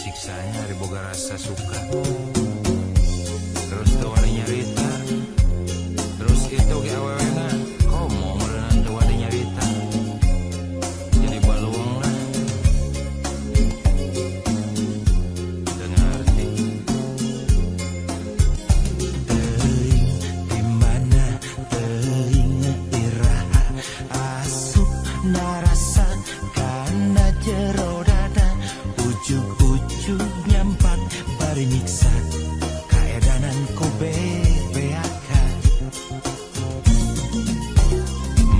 siksanya hari boga rasa suka. Terus tuh wadi nyarita. Terus itu ke awewena komo merenang tuh wadi nyarita. Jadi baluang lah. Dengan arti teuing dimana teuing iraha asup narasa kana jero dada ujug-ujug nyampak bari nyiksa kaedanan ku bebeakan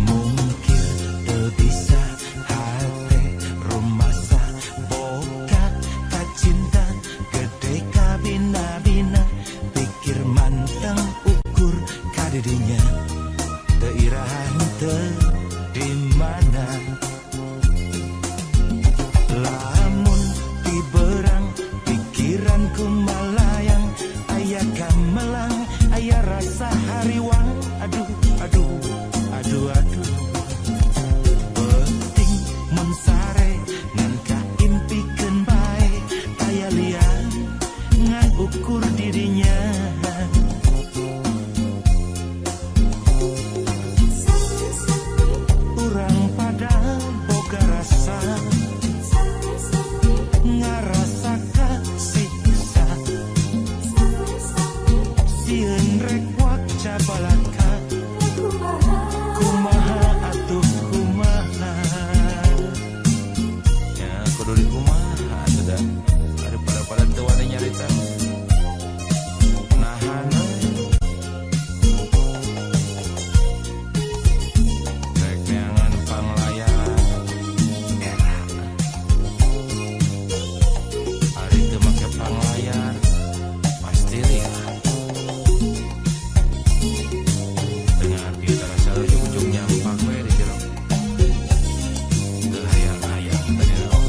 mungkin teu bisa hate rumasa boga kacinta gede kabina-bina pikir manteng ukur kadidinya teu irahan teu dimana lamun tiberang pikiranku malayang aya gamelang aya rasa hariwang aduh aduh aduh aduh penting mun sare ngan kaimpikeun bae kaya lian ngan ukur dirinya urang pada boga rasa ngarasa siksa sieun rek waca balaka kumaha atuh kumaha ya kudu di kumaha atuh da daripada teu wani nyarita nahan rek neangan panglayan era hari teu make panglayar pasti lihat dengan kita rasa ujung-ujung nyampak we di jero teu hayang-hayang tadi naon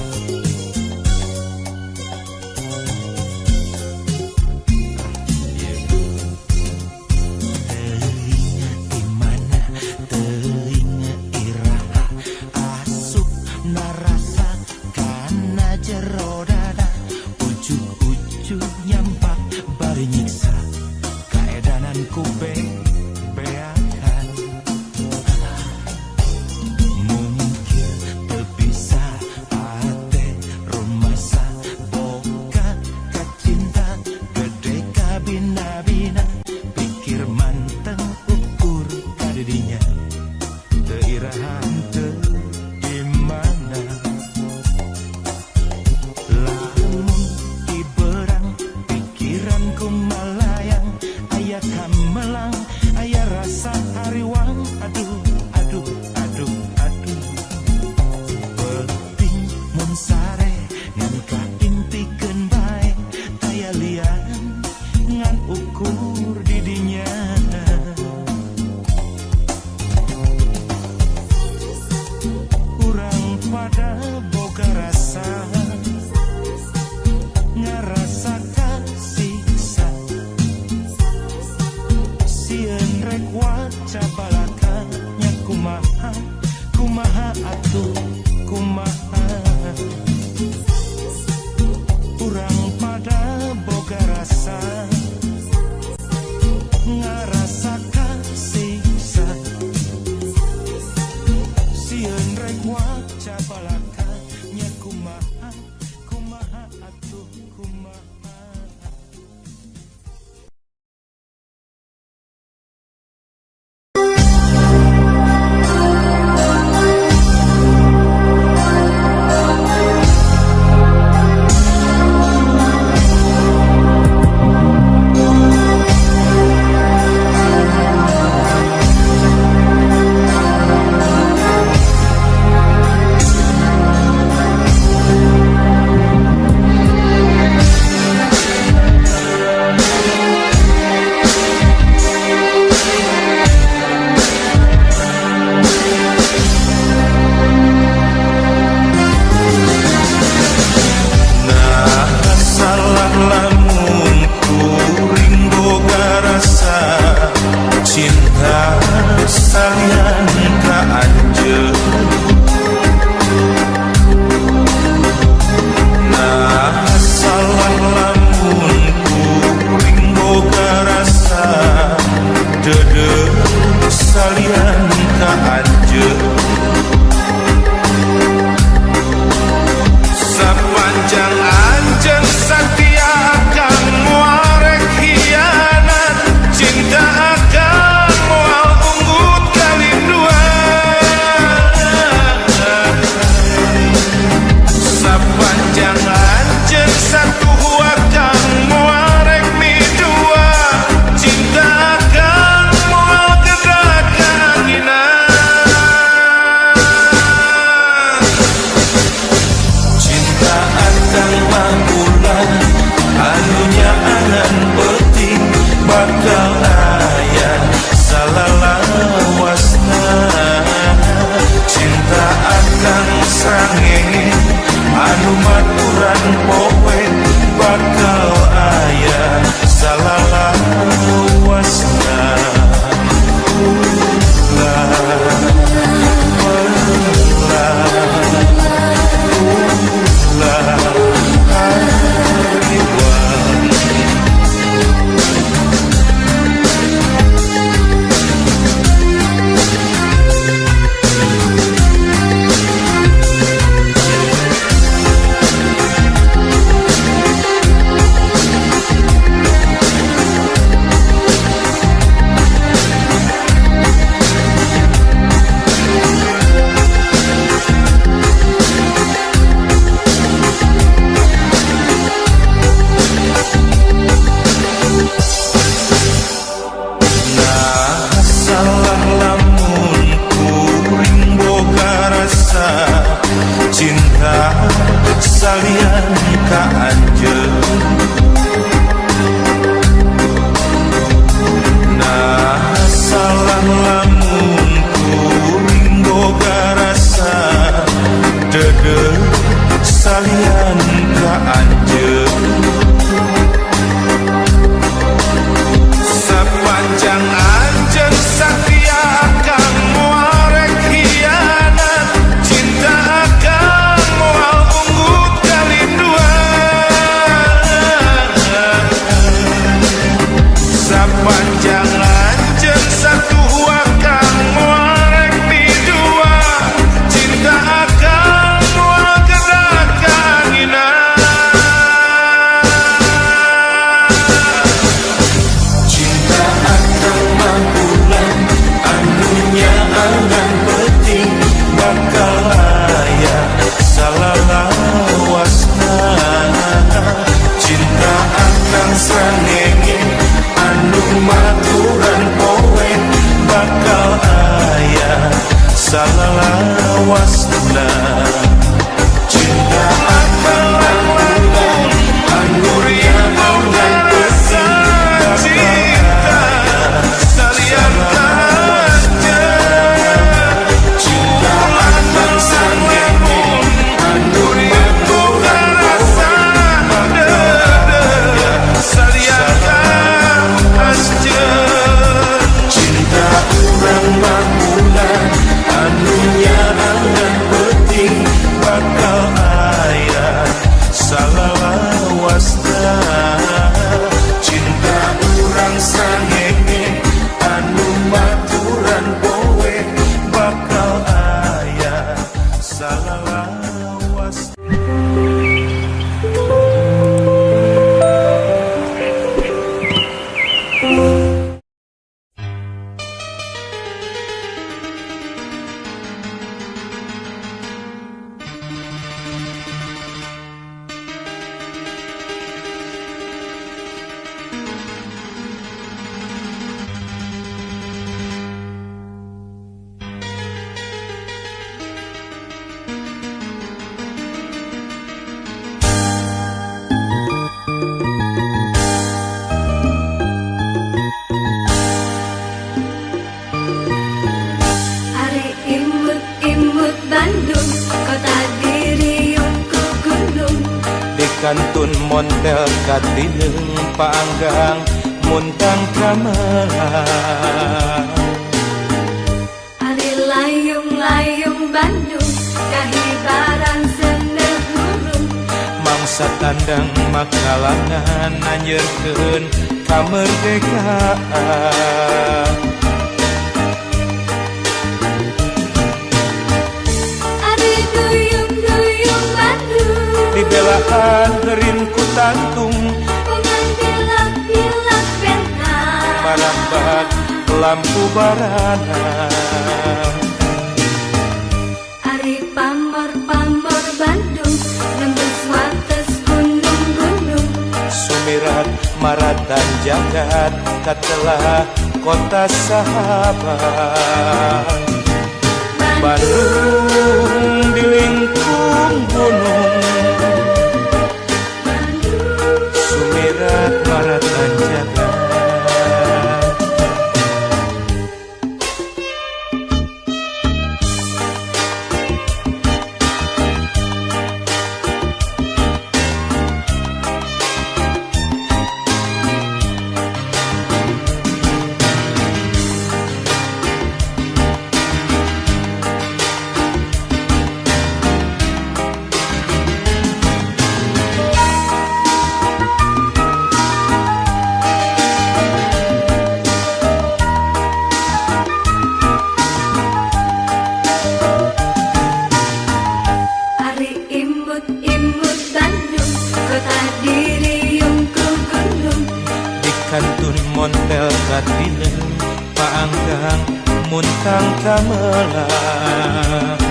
ieu teuing dimana teuing iraha asup narasa kana jero dada ujug-ujug nyampak bari nyiksa kaedanan ku bebeakan mungkin teu bisa ate rumasa boga kacinta gede kabina-bina pikir manteng ukur kadidinya teu irahan teu dimana lamun tiberang pikir salawasna cinta akan lakukan anurnya dengan besar cinta salian saja cinta akan sanggung anurnya bukan rasa salian saja cinta urang bangunan anunya angan penting bakal ayah salawasna cinta urang sangenge anu maturan poe bakal ayah salawasna. Bandung, kota Diriung ku gunung. Di kantun montel katineung paanggang muntang kamelang. Ari layung-layung Bandung, kahibaran seneh hurung. Mangsa tandang makalangan anjeurkeun kamerdekaan. Dibelaan gerin ku tantung dengan bilak-bilak bentang marambak lampu barana. Ari pamor-pamor Bandung nembus wates gunung-gunung. Sumirat maratan jagat katelah kota sahabat. Bandung di lingkung gunung sumirat maratan jagat. Kantun montel katineung paanggang muntang kamelang.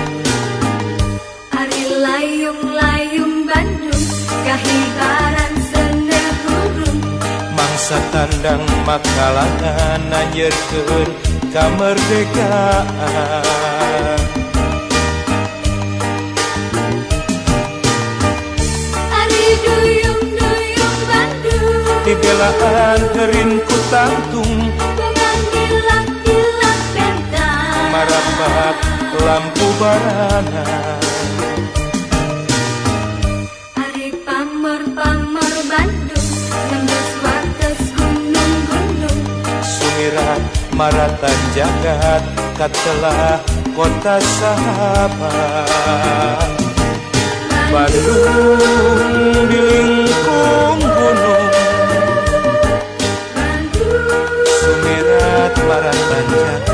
Ari layung-layung Bandung kahibaran seneh hurung. Mangsa tandang makalangan anjeurkeun kamerdekaan. Ari duyung-duyung Bandung Dibelaan gerin ku tantung dengan bilak-bilak bentang marambak lampu barana. Ari pamor-pamor Bandung nembus wates gunung-gunung. Sumirat maratan jagat katelah kota sahabat. Bandung di lingkung gunung sumirat maratan jagat.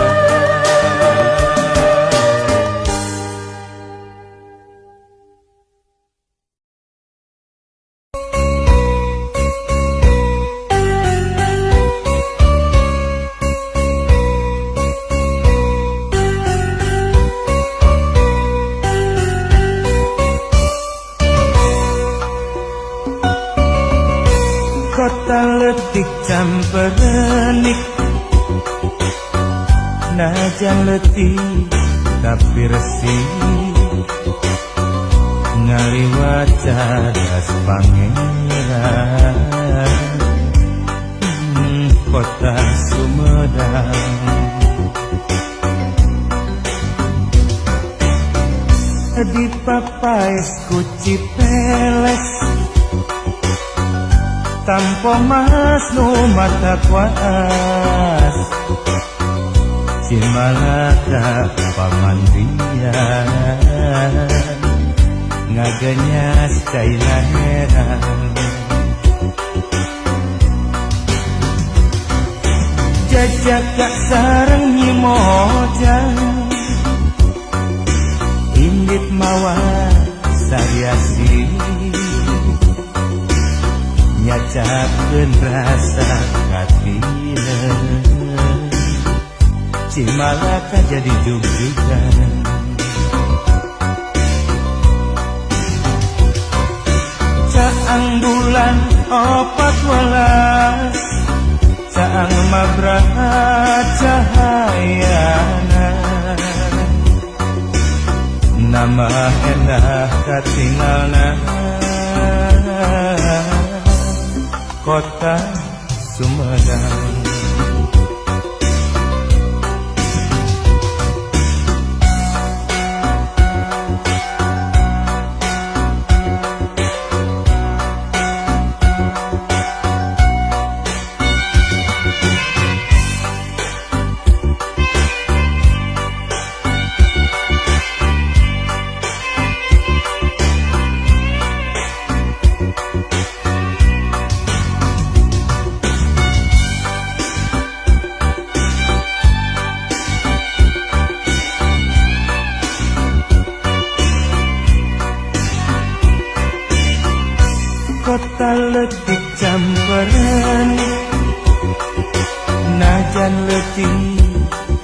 Kota letik camperenik najan letih tapi resik ngaliwat cadas Pangeran kota Sumedang. Di papais ku Cipeles tampo mas nu mata kuas Cimalaka pamandian ngaganyas cai laheran jajak kak sareng nyimojang indit mawa sariasi nyacapkeun rasa katina Cimalaka jadi jug-jugan caang bulan 14 caang mabraha cahayana nama endah katingalna kota Sumedang. Kota letih campuran najan letih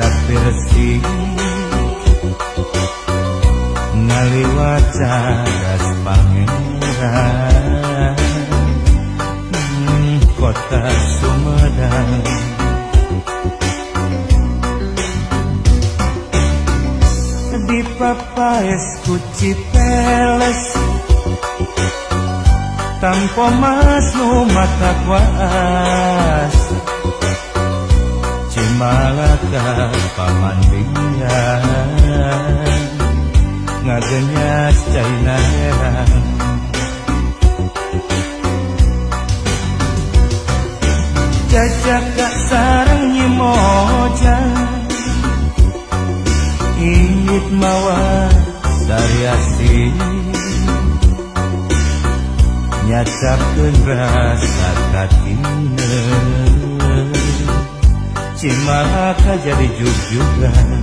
tapi resik ngaliwat cadas Pangeran kota Sumedang. Di papais ku Cipeles tampo mas nu mata kuas Cimalaka pamandian ngaganyas cai laheran jajak kak sareng nyimojang indit mawa sariasi nyacapkeun rasa katina Cimalaka jadi jug-jugan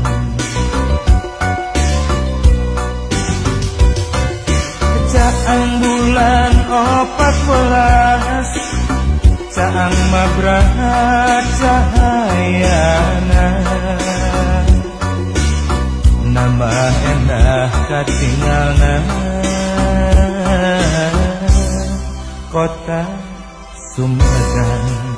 caang bulan 14 caang mabraha cahayana nama endah katingalna kota Sumedang.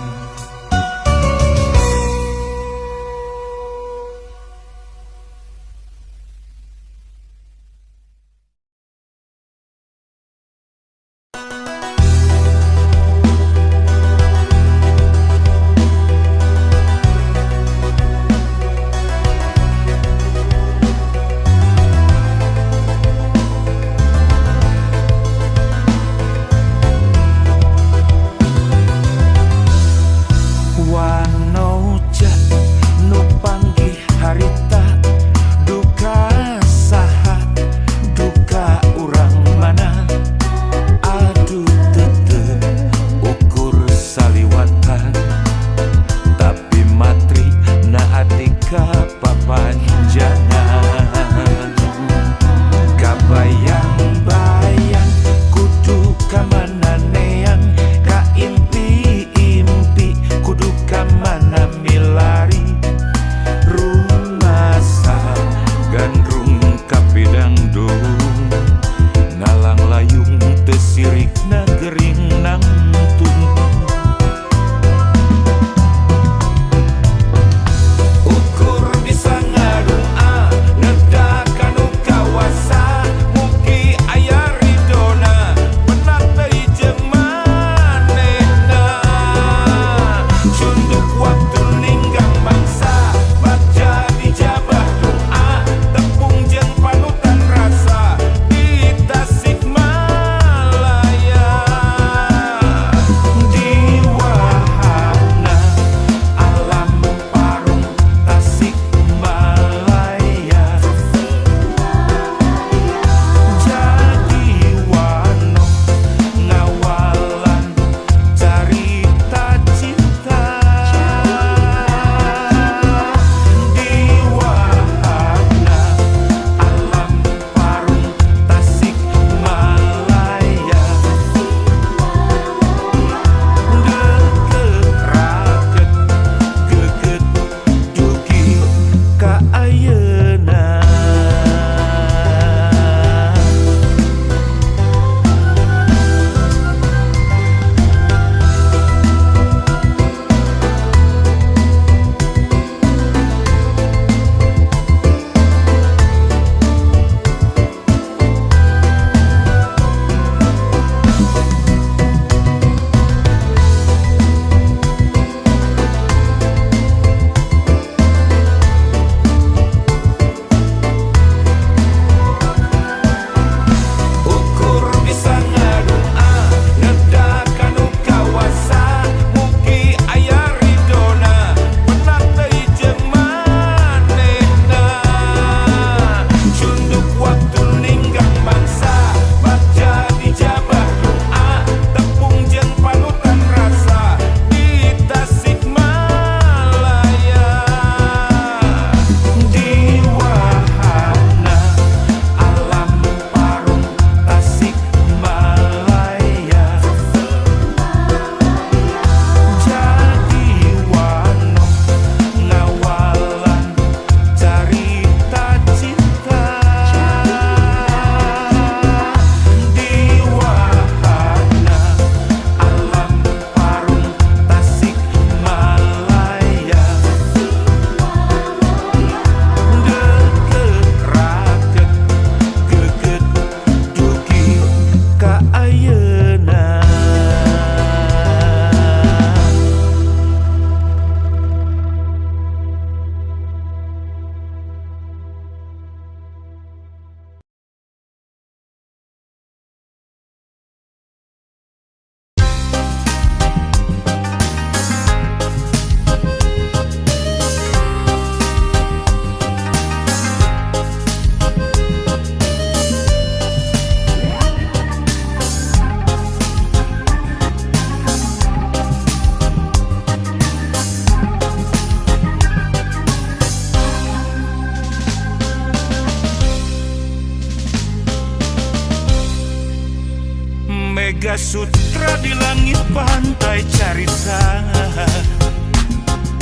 Sutra di langit pantai carita,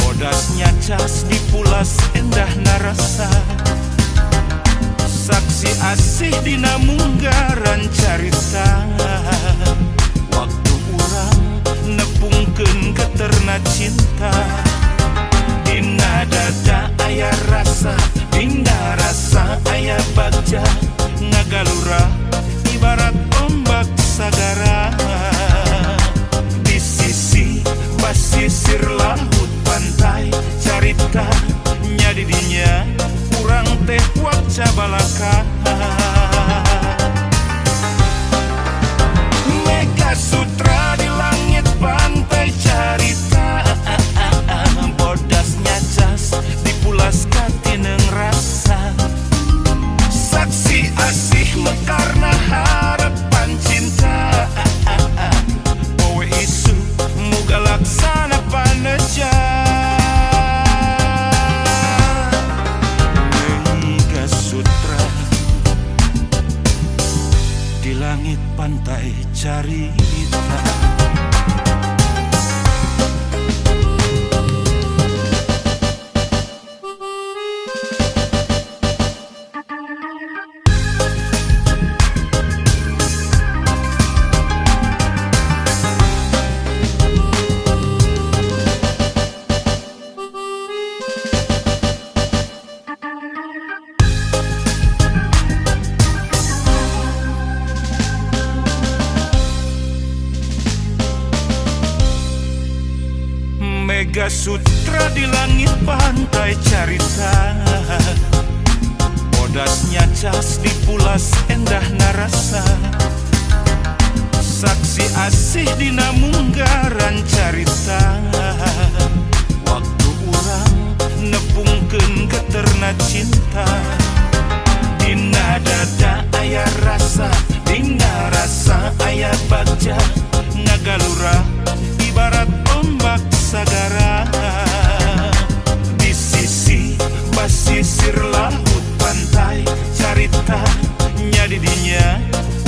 bodasnya cas di pulas endah narasa, saksi asih dina munggaran carita, waktu urang nepungkeun keterna cinta, dina dada aya rasa, dina rasa aya bagja, ngagalura ibarat ombak sagara. Di sisi basisir laut pantai carita, nya di dinya urang teh waca balaka. Mega Sutra di langit pantai carita, bodasnya cas dipulas katineng rasa, saksi asih mekarna harapan cinta, poe isu muga laksana paneja. Mega Sutra di langit pantai carita. Mega Sutra di langit pantai carita, bodasnya cas dipulas endah narasa, saksi asih dina munggaran carita, waktu urang nepungkeun keterna cinta, dina dada aya rasa, dina rasa aya bagja, ngagalura ibarat ombak sagara. Di sisi basisir laut pantai carita, nya di dinya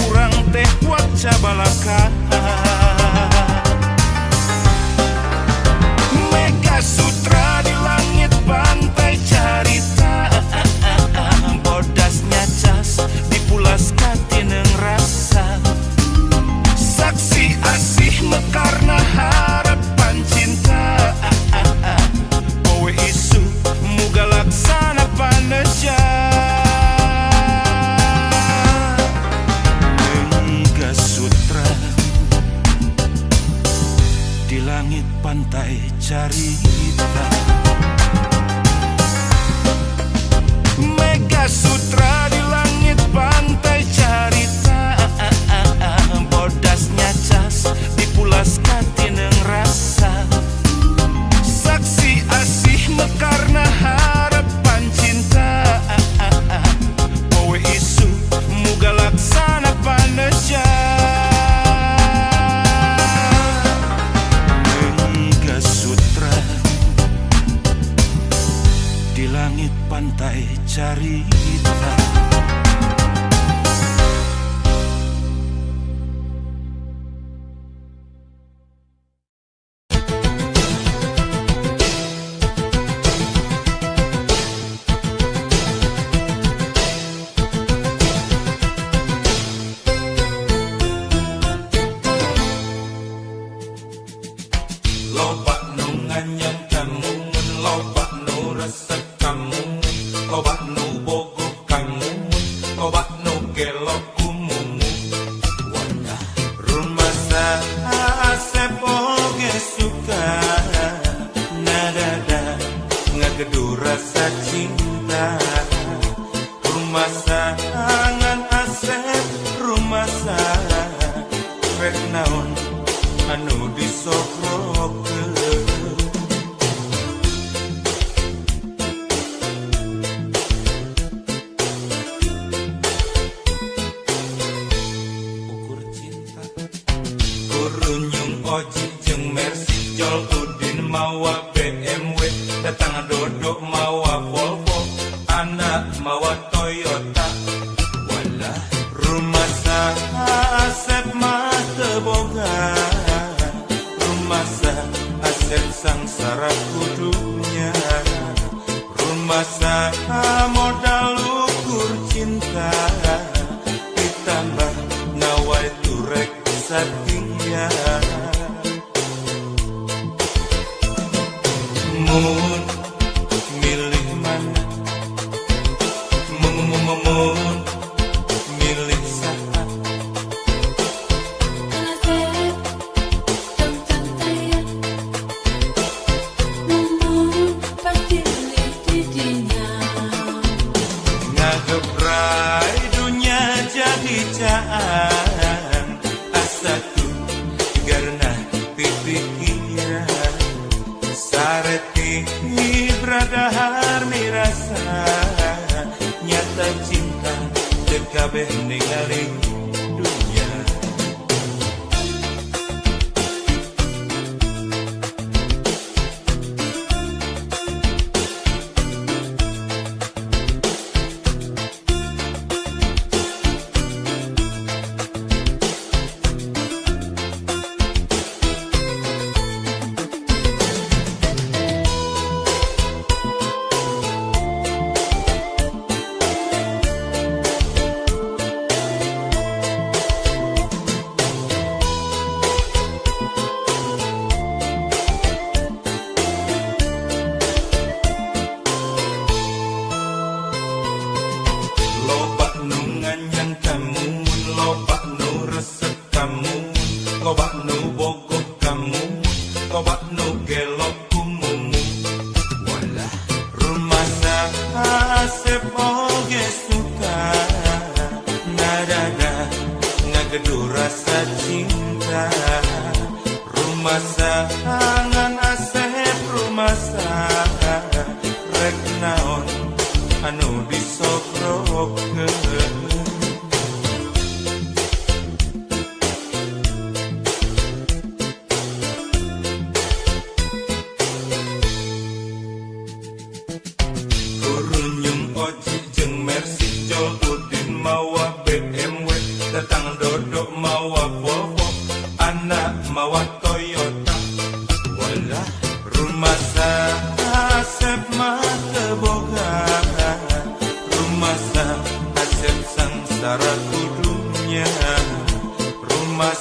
urang teh waca balaka. Mega Sutra di langit pantai carita, bodasnya cas dipulas katineng rasa, saksi asih mekarna harapan cinta, poe isu muga laksana paneja. Mega Sutra di langit pantai carita. Mega Sutra di langit pantai carita, bodasnya cas dipulas katineng rasa, saksi asih mekarna harapan cinta, poe isu muga laksana paneja. Mega Sutra di langit pantai carita. Loba nu nganyang kamu, loba nu resep kamu, loba nu bogo kamu, loba nu gelok kumumu. Wadah rumah Asep oge suka, nadada ngagedu rasa cinta. Rumah sangan Asep, rumah rek naon anu disokrokeun. Ukur cinta kurunyung Oji jeung Mercy, Jol Udin mawa BMW, datang Dodo mawa Volvo, anak mawa Toyota. Walah rumah Asep mah teu boga Asep sangsara kudunya rumah sah modal ukur cinta ditambah nawai turek satya mun milih mana mun milih saha ngagebrai dunia jadi caan asatu karena pipikiran sareti bradahar mirasa nyata cinta dekabeh ningali dunia Asep oge suka nadada ngagedu rasa cinta rumah sangan Asep rumah sangan rek naon anu disokrokeun mawa BMW datang dodok mawa Volvo anak mawa Toyota wala rumah Asep mah teboga rumah Asep sangsara kudunya rumah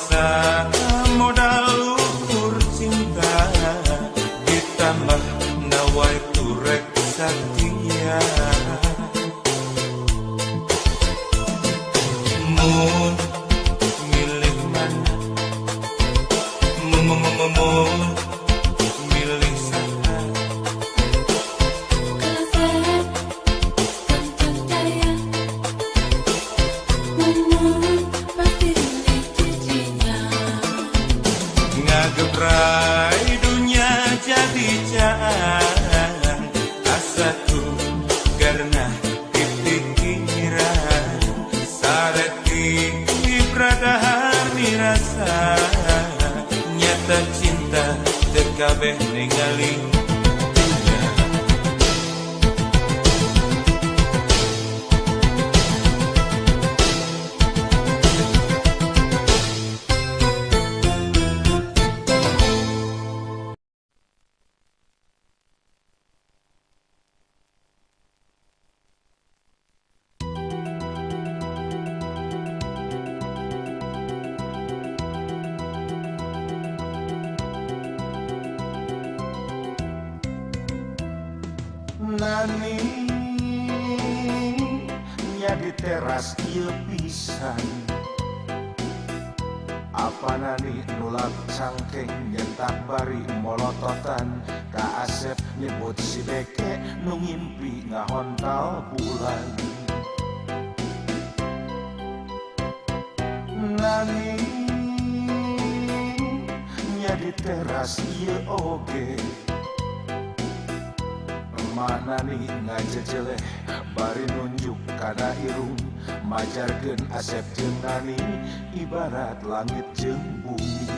modal ukur cinta ditambah nawai turek satya mun milih mana mun milih saha ngagebrai dunia jadi caan asatu karena pipikiran sareti bradahar mirasa nyata cinta dekabeh ningali dunia nani nya di teras ieu pisan apa nani nulak cangkeng nyentak bari molototan ka Asep nyebut si beke nu ngimpi ngahontal bulan nani nya di teras ieu oge mana nih ngajejeleh bari nunjuk kana irung majarkeun Asep jeung Nani ibarat langit jeung bumi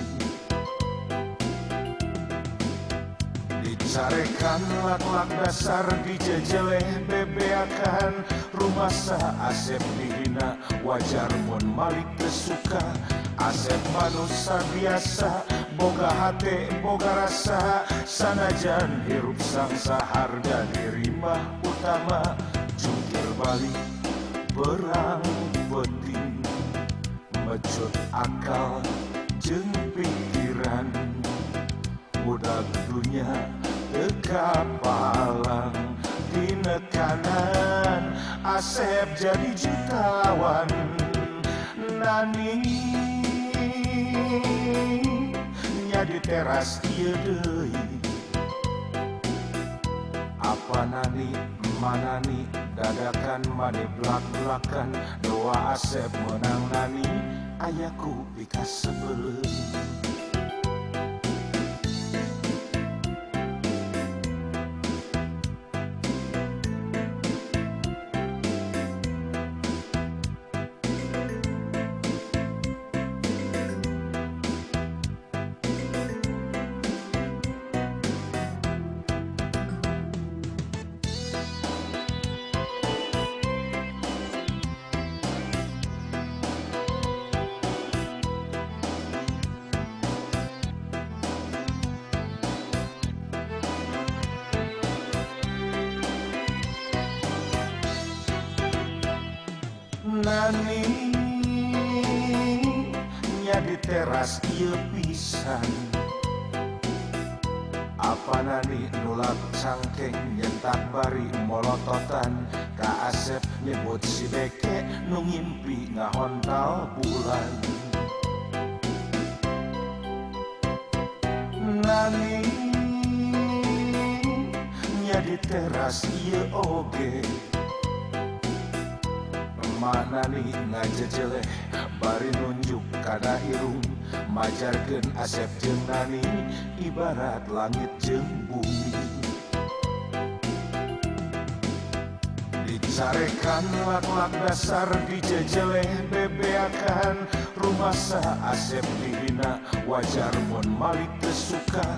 dicarekan lak-lak dasar dijejeleh bebeakan rumah sah Asep dihina wajar mun Malik teu suka Asep manusia biasa boga hate boga rasa sanajan hirup sangsa harga diri mah utama jungkir balik perang penting mecut akal jeung pikiran budak dunia teka palang dina kanan Asep jadi jutawan nani nya di teras ieu deui apa nani manani dadakan mane blak-blakan doa Asep menang nani ayaku pikas sebelum nani nya di teras ieu pisan apa nani nulak cangkeng nyentak bari molototan ka Asep nyebut si beke nu ngimpi ngahontal bulan nani nya di teras ieu oge mana nih ngajejeleh bari nunjuk kada irung majarkeun Asep jeung nani ibarat langit jeung bumi dicarekan lak-lak dasar dijejeleh bebeakan rumah sa Asep dihina wajar mun malik teu suka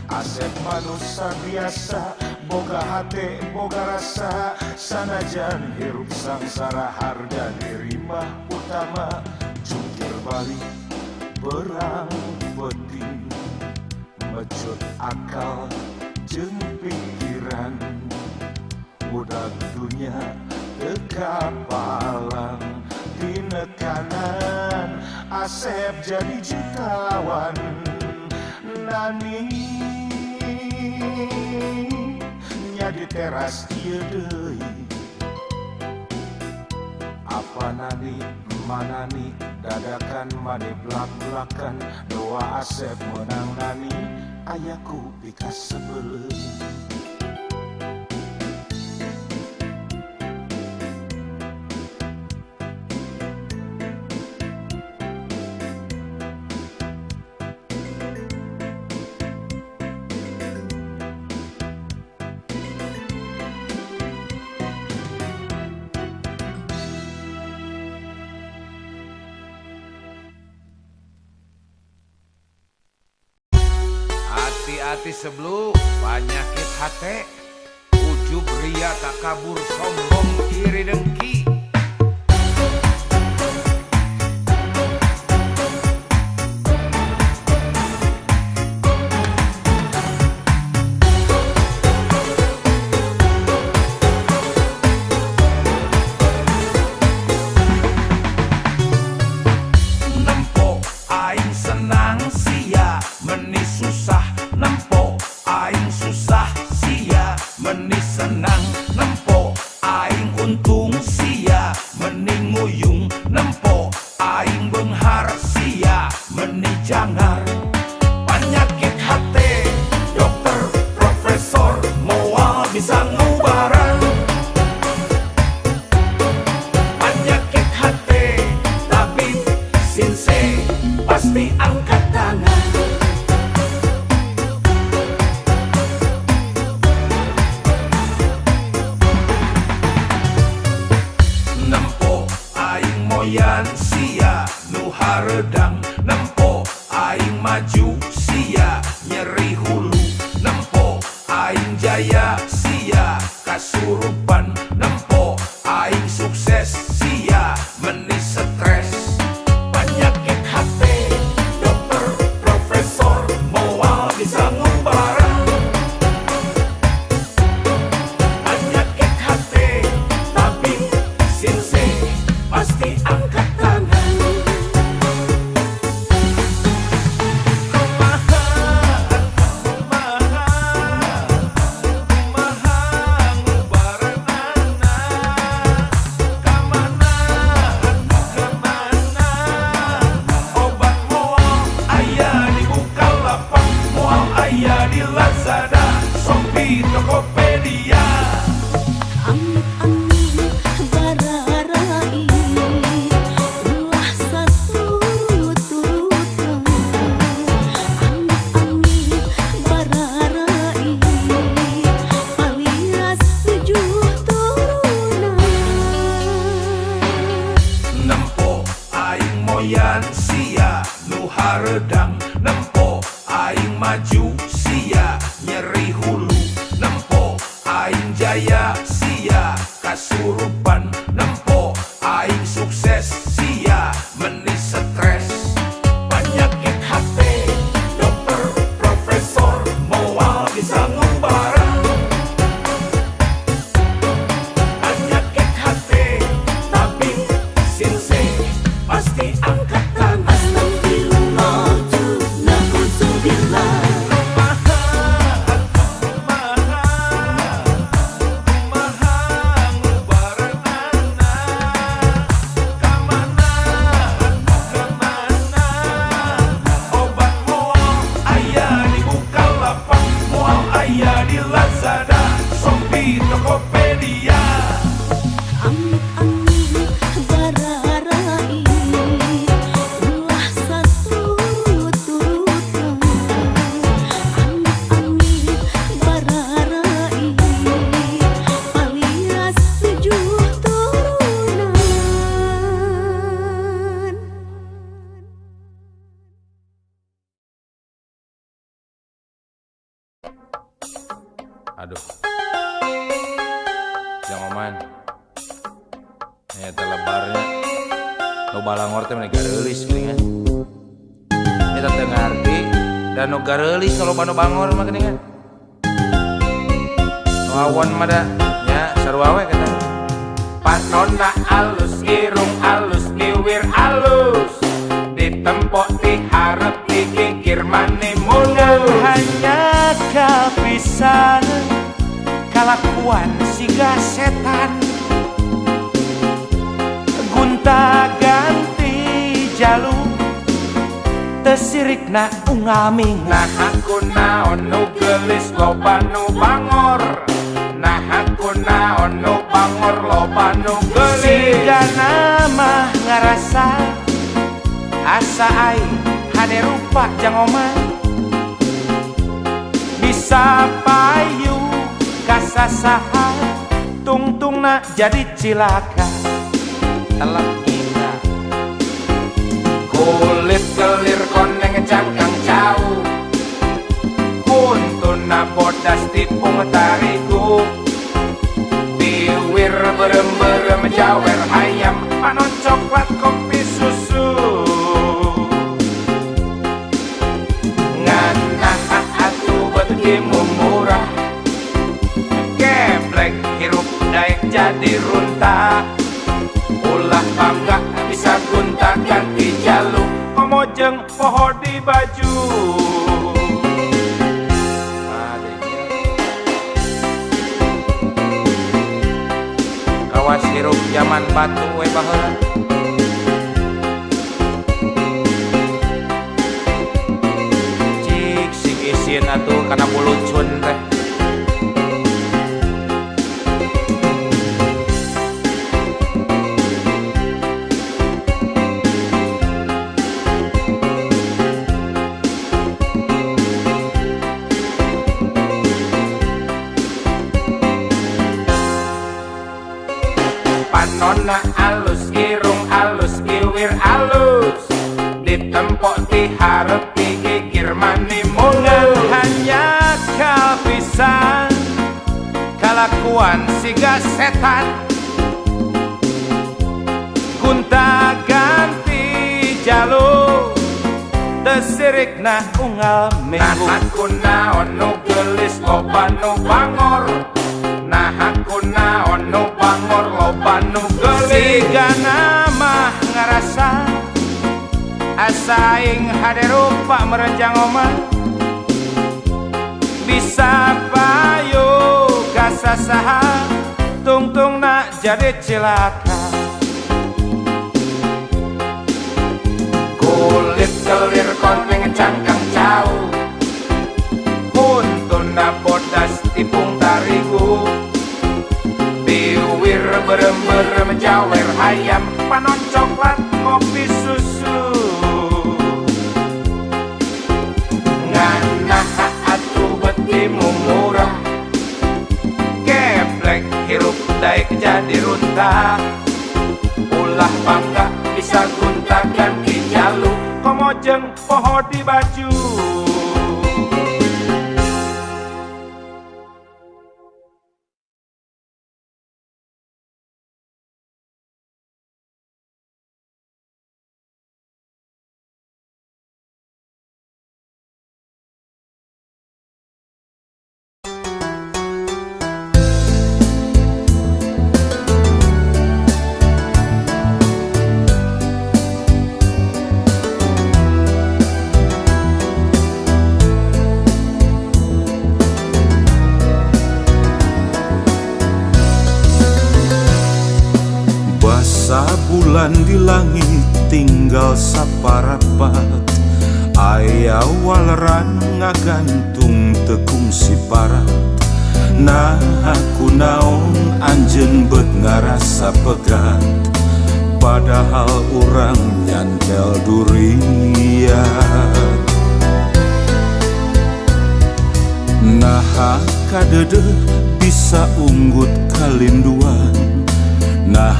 Asep manusia biasa boga hate boga rasa sanajan hirup sangsara harga diri mah utama jungkir balik perang penting mecut akal jeung pikiran budak dunia teka palang dina kanan Asep jadi jutawan nani nya di teras ieu deui apa nani manani dadakan mane blak-blakan doa Asep menang nani ayaku pikas sebelum hati-hati sebelum penyakit hati ujub ria takabur sombong iri dengki Nempo aing senang sia meni susah nempo aing susah sia meni senang nempo aing untung sia meni nguyung nempo aing benghar sia meni jangar penyakit hati dokter profesor moal bisa ngubaran penyakit hati tabib sinse pasti angkat tangan nempo aing moyan sia nu hareudang nempo aing maju sia nyeri hulu nempo aing jaya sia kasurupan nempo aing sukses sia meni stres penyakit hati dokter profesor Shopee, Tokopedia. Amit-amit bararai ulah satu turutan. Amit-amit bararai alias 7 turunan. Nempo aing moyan sia nu hareudang, nempo aing maju sia nyeri hulu, nempo aing jaya sia kasurupan, nempo aing sukses sia meni stres. Penyakit hati, dokter, profesor, moal bisa ngembara. Penyakit hati, tabib, sinse, pasti angkat tangan. Astagfirullah tu na'udzubillah. Obat mual aya di Bukalapak, mual aya di Lazada, Shopee, Tokopedia. Amit-amit bararai ulah satu turutan. Amit-amit bararai alias 7 turunan. Aduh. Jangan oman. Nyata lebarnya. Nu balangor teh meni gareulis geuningan. Nyata teu ngarti dan nu gareulis kalau banu bangor mah geuningan. Nu awan mah da nya sarua we kata. Panonna alus, irung alus, bibir alus. Ditempok diharep dikikir mani mulus. Hanya kapisan kalakuan siga setan, gunta ganti jalur tesirikna ungaming. Nah aku naon nu gelis loba nu bangor. Nah aku naon nu bangor loba nu gelis. Siga nama ngarasa asa aing hade rupa jang omah, bisa payu kasasaha tungtungna jadi cilaka. Telak kita kulit kelir koneng cangkang jauh, kuntuna bodas tipung tarigu, biwir berem-berem jawer ayam, panon coklat kopi susu. Nganah atuh betimu murah, geblek hirup daek jadi runta. Ulah bangga bisa gunta ganti jaluk, komojeng poho di baju. Kawas hirup zaman batu we baheula. Cik sing isin atuh kana bulucun teh. Panonna alus, irung alus, kiwir alus, ditempok diharep dikikir mani mulus. Hanya kapisan kalakuan siga setan, gunta ganti jalur tesirikna unggal Nah minggu. aku naon nu gelis loba nu bangor. Nah aku naon nu bangor loba nu gelis. Siga nama ngarasa asa aing hade rupa merenjang omah, bisa payu kasasaha tungtungna jadi cilaka. Kulit kelir koneng cangkang jauh, kuntun na bodas tipung tarigu, biwir berem-berem jawer ayam, panon coklat kopi susu. ngana atuh betimu murah, geblek hirup daek jadi runtah, ulah bangga bisa gunta ganti jaluk. Komojeng poho di baju. Bulan di langit tinggal saparapat, aya waleran ngagantung tekung si parat. Nah aku naon anjeun bet ngarasa pegat, padahal urang nyantel durian. Nah kadede bisa unggut kalinduan, nah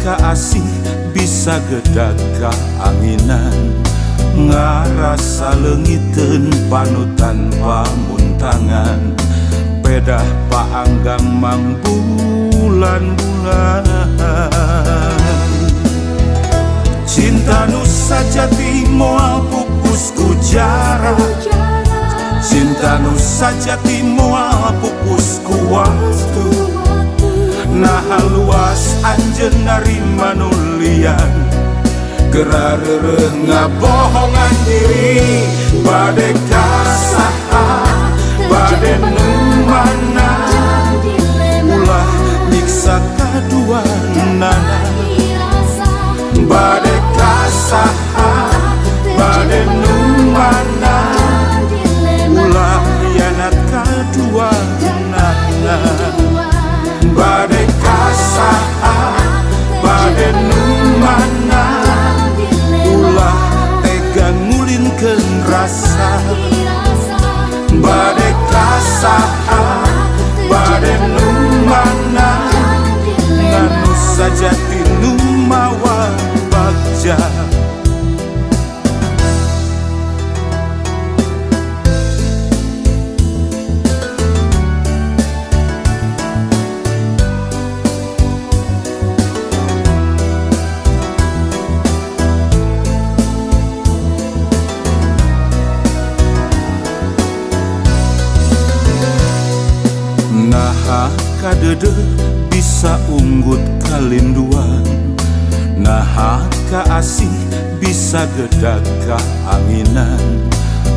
kaasih bisa gedak kaanginan, ngarasa leungiteun panutan pamuntangan, pedah paanggang mang bulan-bulan. Cinta nu sajati moal pupus ku jarak, cinta nu sajati moal pupus ku waktu. Nah luas anjeun narima nulian, gerareureung ngabohongan diri, bade kasaha bade nu mana, ulah nyiksa kaduanana. Bade kasaha bade nu mana, ulah yanat kaduanana. Bade kasaha bade nu mana, ulah tega ngulingkeun rasa. Bade kasaha bade nu mana, nganu sajati nu mawa bagja. Kadede bisa unggut kalinduan, nah kaasih bisa gedak kaanginan,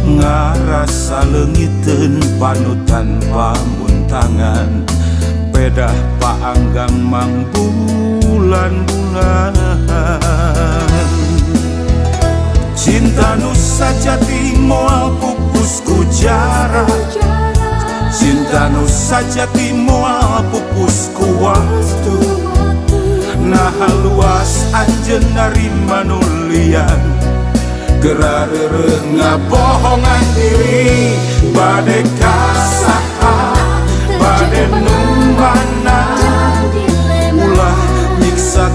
ngarasa leungiteun panutan pamuntangan, pedah paanggang mang bulan-bulan. Cinta nu sajati moal pupus ku jarak, cinta nu sajati moal pupus ku waktu. Nah luas anjeun narima nulian, gerareureung ngabohongan diri, bade kasaha bade nu mana, ulah nyiksa